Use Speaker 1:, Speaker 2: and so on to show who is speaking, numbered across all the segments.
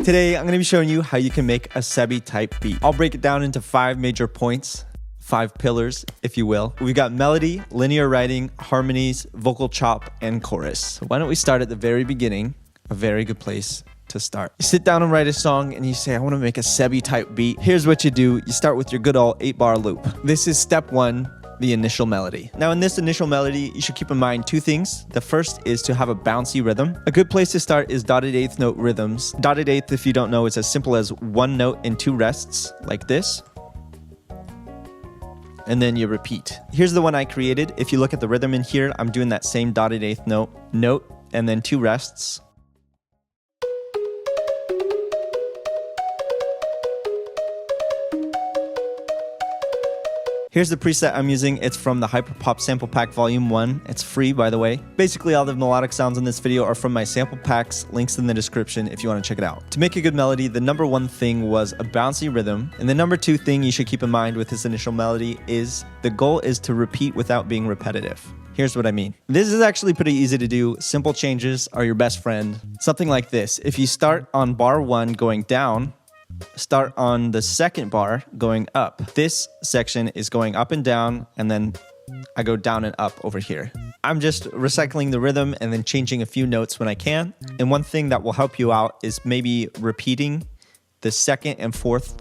Speaker 1: Today, I'm going to be showing you how you can make a SEBii type beat. I'll break it down into 5 major points, 5 pillars, if you will. We've got melody, linear writing, harmonies, vocal chop, and chorus. So why don't we start at the very beginning, a very good place to start. You sit down and write a song and you say, I want to make a SEBii type beat. Here's what you do. You start with your good old 8-bar loop. This is step 1. The initial melody. Now in this initial melody, you should keep in mind 2 things. The first is to have a bouncy rhythm. A good place to start is dotted 8th note rhythms. Dotted 8th, if you don't know, is as simple as 1 note and 2 rests, like this. And then you repeat. Here's the one I created. If you look at the rhythm in here, I'm doing that same dotted 8th note, and then 2 rests. Here's the preset I'm using. It's from the Hyperpop Sample Pack Volume 1. It's free, by the way. Basically, all the melodic sounds in this video are from my sample packs. Links in the description if you want to check it out. To make a good melody, the number 1 thing was a bouncy rhythm. And the number 2 thing you should keep in mind with this initial melody is the goal is to repeat without being repetitive. Here's what I mean. This is actually pretty easy to do. Simple changes are your best friend. Something like this. If you start on bar 1 going down, start on the 2nd bar going up. This section is going up and down, and then I go down and up over here. I'm just recycling the rhythm and then changing a few notes when I can. And one thing that will help you out is maybe repeating the 2nd and 4th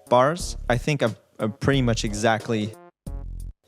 Speaker 1: bars. I think I'm pretty much exactly...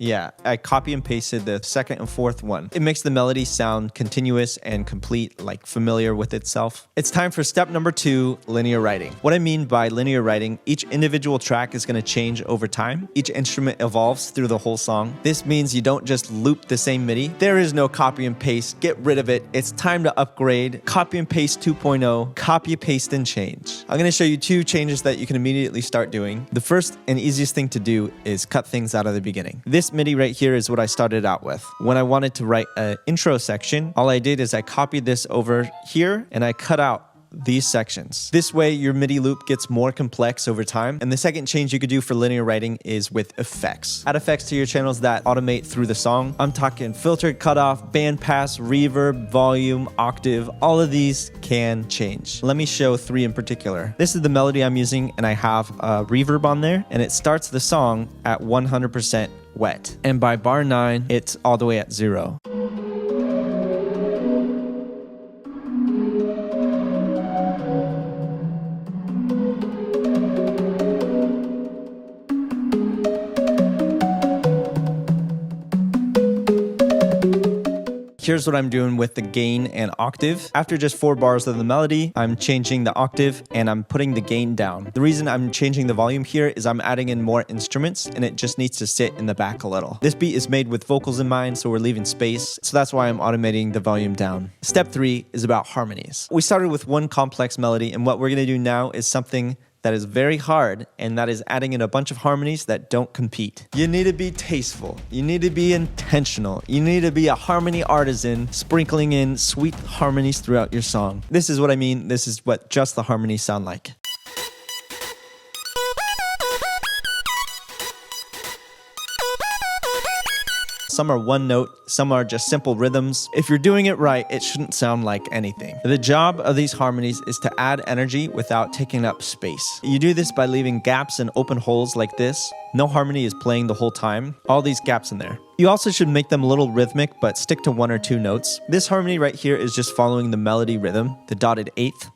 Speaker 1: Yeah, I copy and pasted the 2nd and 4th one. It makes the melody sound continuous and complete, like familiar with itself. It's time for step number 2, linear writing. What I mean by linear writing, each individual track is going to change over time. Each instrument evolves through the whole song. This means you don't just loop the same MIDI. There is no copy and paste. Get rid of it. It's time to upgrade. Copy and paste 2.0. Copy, paste, and change. I'm going to show you 2 changes that you can immediately start doing. The first and easiest thing to do is cut things out of the beginning. This MIDI right here is what I started out with. When I wanted to write an intro section, all I did is I copied this over here and I cut out these sections. This way your MIDI loop gets more complex over time. And the second change you could do for linear writing is with effects. Add effects to your channels that automate through the song. I'm talking filter, cutoff, band pass, reverb, volume, octave. All of these can change. Let me show 3 in particular. This is the melody I'm using and I have a reverb on there and it starts the song at 100% wet. And by bar 9, it's all the way at 0. Here's what I'm doing with the gain and octave. After just 4 bars of the melody, I'm changing the octave and I'm putting the gain down. The reason I'm changing the volume here is I'm adding in more instruments and it just needs to sit in the back a little. This beat is made with vocals in mind, so we're leaving space. So that's why I'm automating the volume down. Step 3 is about harmonies. We started with 1 complex melody and what we're gonna do now is something that is very hard, and that is adding in a bunch of harmonies that don't compete. You need to be tasteful. You need to be intentional. You need to be a harmony artisan, sprinkling in sweet harmonies throughout your song. This is what I mean. This is what just the harmonies sound like. Some are 1 note, some are just simple rhythms. If you're doing it right, it shouldn't sound like anything. The job of these harmonies is to add energy without taking up space. You do this by leaving gaps and open holes like this. No harmony is playing the whole time. All these gaps in there. You also should make them a little rhythmic, but stick to 1 or 2 notes. This harmony right here is just following the melody rhythm, the dotted 8th.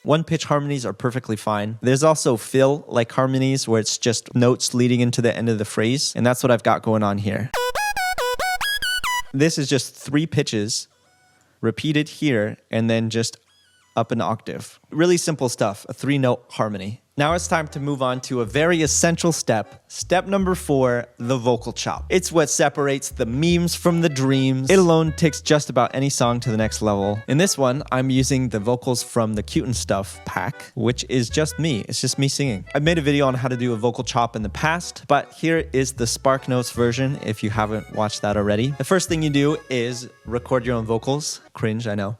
Speaker 1: 1-pitch harmonies are perfectly fine. There's also fill-like harmonies where it's just notes leading into the end of the phrase, and that's what I've got going on here. This is just 3 pitches repeated here and then just up an octave. Really simple stuff, a 3-note harmony. Now it's time to move on to a very essential step. Step number 4, the vocal chop. It's what separates the memes from the dreams. It alone takes just about any song to the next level. In this one, I'm using the vocals from the Cute and Stuff pack, which is just me. It's just me singing. I've made a video on how to do a vocal chop in the past, but here is the Spark Notes version if you haven't watched that already. The first thing you do is record your own vocals. Cringe, I know.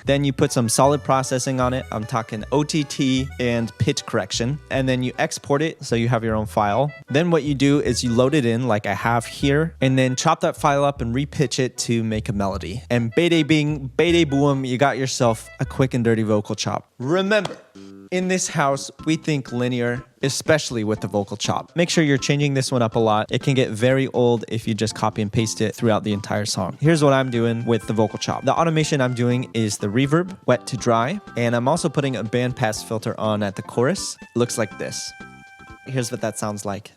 Speaker 1: Then you put some solid processing on it. I'm talking OTT and pitch correction. And then you export it so you have your own file. Then what you do is you load it in like I have here, and then chop that file up and repitch it to make a melody. And bede bing, bede boom, you got yourself a quick and dirty vocal chop. Remember, in this house, we think linear, especially with the vocal chop. Make sure you're changing this one up a lot. It can get very old if you just copy and paste it throughout the entire song. Here's what I'm doing with the vocal chop. The automation I'm doing is the reverb, wet to dry, and I'm also putting a bandpass filter on at the chorus. It looks like this. Here's what that sounds like.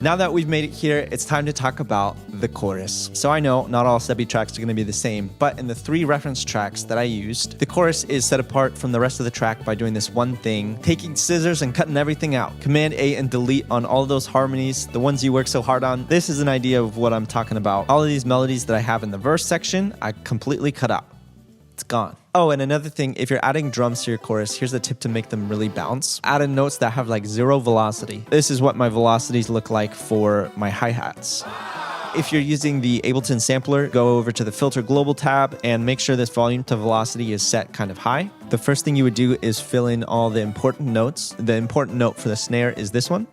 Speaker 1: Now that we've made it here, it's time to talk about the chorus. So I know not all SEBii tracks are going to be the same, but in the 3 reference tracks that I used, the chorus is set apart from the rest of the track by doing this one thing, taking scissors and cutting everything out. Command A and delete on all of those harmonies, the ones you work so hard on. This is an idea of what I'm talking about. All of these melodies that I have in the verse section, I completely cut out. It's gone. Oh, and another thing, if you're adding drums to your chorus, here's a tip to make them really bounce. Add in notes that have like 0 velocity. This is what my velocities look like for my hi-hats. If you're using the Ableton sampler, go over to the Filter Global tab and make sure this volume to velocity is set kind of high. The first thing you would do is fill in all the important notes. The important note for the snare is this one.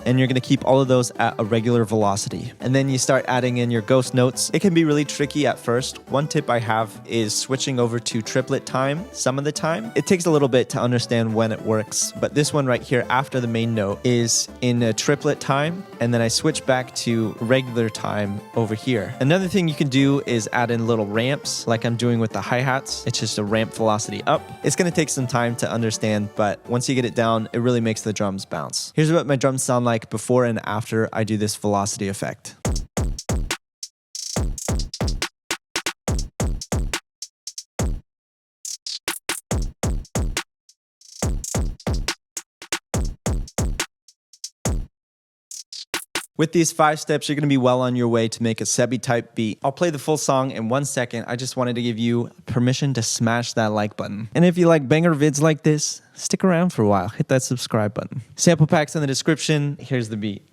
Speaker 1: And you're gonna keep all of those at a regular velocity. And then you start adding in your ghost notes. It can be really tricky at first. One tip I have is switching over to triplet time some of the time. It takes a little bit to understand when it works, but this one right here after the main note is in a triplet time, and then I switch back to regular time over here. Another thing you can do is add in little ramps like I'm doing with the hi-hats. It's just a ramp velocity up. It's gonna take some time to understand, but once you get it down, it really makes the drums bounce. Here's what my drums sound like before and after I do this velocity effect. With these 5 steps, you're going to be well on your way to make a SEBii type beat. I'll play the full song in 1 second. I just wanted to give you permission to smash that like button. And if you like banger vids like this, stick around for a while. Hit that subscribe button. Sample packs in the description. Here's the beat.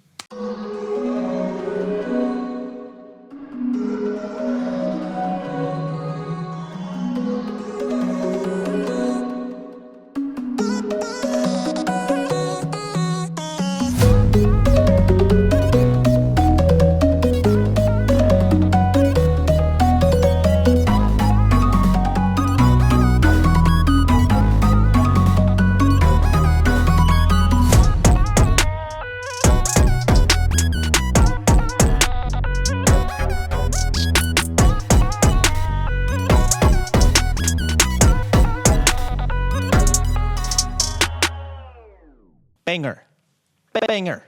Speaker 1: Banger. Banger.